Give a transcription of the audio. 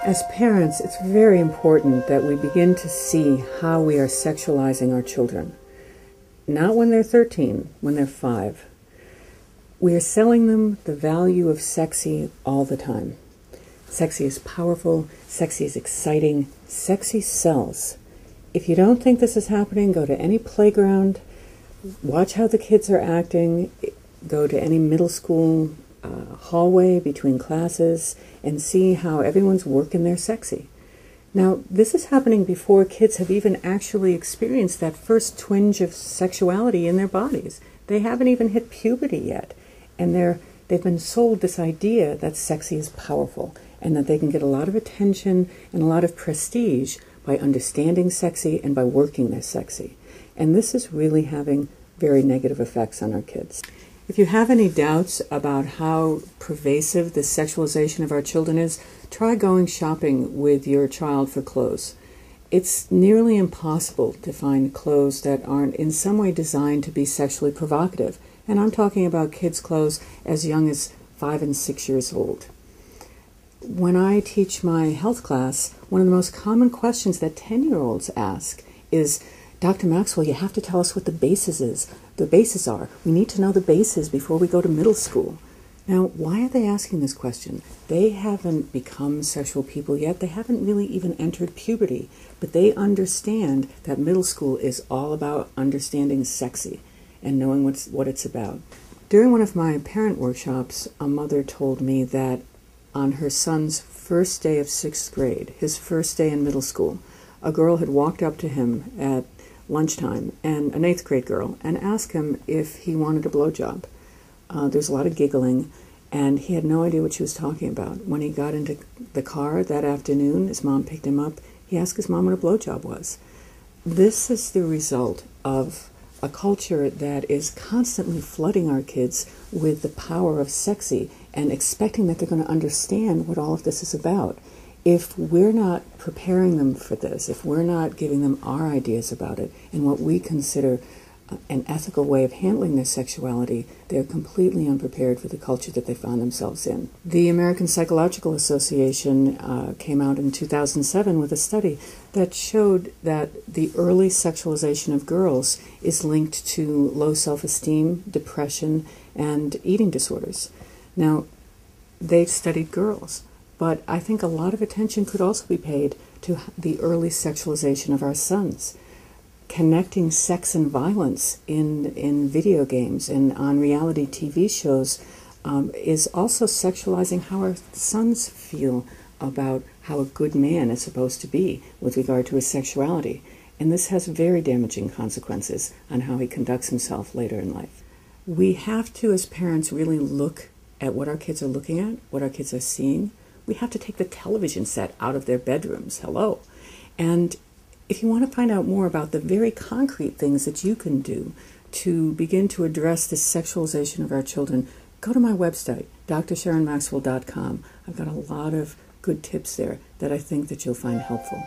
As parents, it's very important that we begin to see how we are sexualizing our children. Not when they're 13, when they're 5. We are selling them the value of sexy all the time. Sexy is powerful, sexy is exciting, sexy sells. If you don't think this is happening, go to any playground, watch how the kids are acting, go to any middle school hallway between classes and see how everyone's working their sexy. Now, this is happening before kids have even actually experienced that first twinge of sexuality in their bodies. They haven't even hit puberty yet, and they've been sold this idea that sexy is powerful and that they can get a lot of attention and a lot of prestige by understanding sexy and by working their sexy. And this is really having very negative effects on our kids. If you have any doubts about how pervasive the sexualization of our children is, try going shopping with your child for clothes. It's nearly impossible to find clothes that aren't in some way designed to be sexually provocative. And I'm talking about kids' clothes as young as 5 and 6 years old. When I teach my health class, one of the most common questions that 10-year-olds ask is, Dr. Maxwell, you have to tell us what the bases are. We need to know the bases before we go to middle school. Now, why are they asking this question? They haven't become sexual people yet. They haven't really even entered puberty, but they understand that middle school is all about understanding sexy and knowing what it's about. During one of my parent workshops, a mother told me that on her son's first day of 6th grade, his first day in middle school, a girl had walked up to him at lunchtime, and an 8th grade girl, and asked him if he wanted a blowjob. There's a lot of giggling, and he had no idea what she was talking about. When he got into the car that afternoon, his mom picked him up, he asked his mom what a blowjob was. This is the result of a culture that is constantly flooding our kids with the power of sexy and expecting that they're going to understand what all of this is about. If we're not preparing them for this, if we're not giving them our ideas about it and what we consider an ethical way of handling their sexuality, they're completely unprepared for the culture that they found themselves in. The American Psychological Association came out in 2007 with a study that showed that the early sexualization of girls is linked to low self-esteem, depression, and eating disorders. Now, they studied girls, but I think a lot of attention could also be paid to the early sexualization of our sons. Connecting sex and violence in video games and on reality TV shows is also sexualizing how our sons feel about how a good man is supposed to be with regard to his sexuality. And this has very damaging consequences on how he conducts himself later in life. We have to, as parents, really look at what our kids are looking at, what our kids are seeing. We have to take the television set out of their bedrooms. Hello. And if you want to find out more about the very concrete things that you can do to begin to address the sexualization of our children, go to my website, drsharonmaxwell.com. I've got a lot of good tips there that I think that you'll find helpful.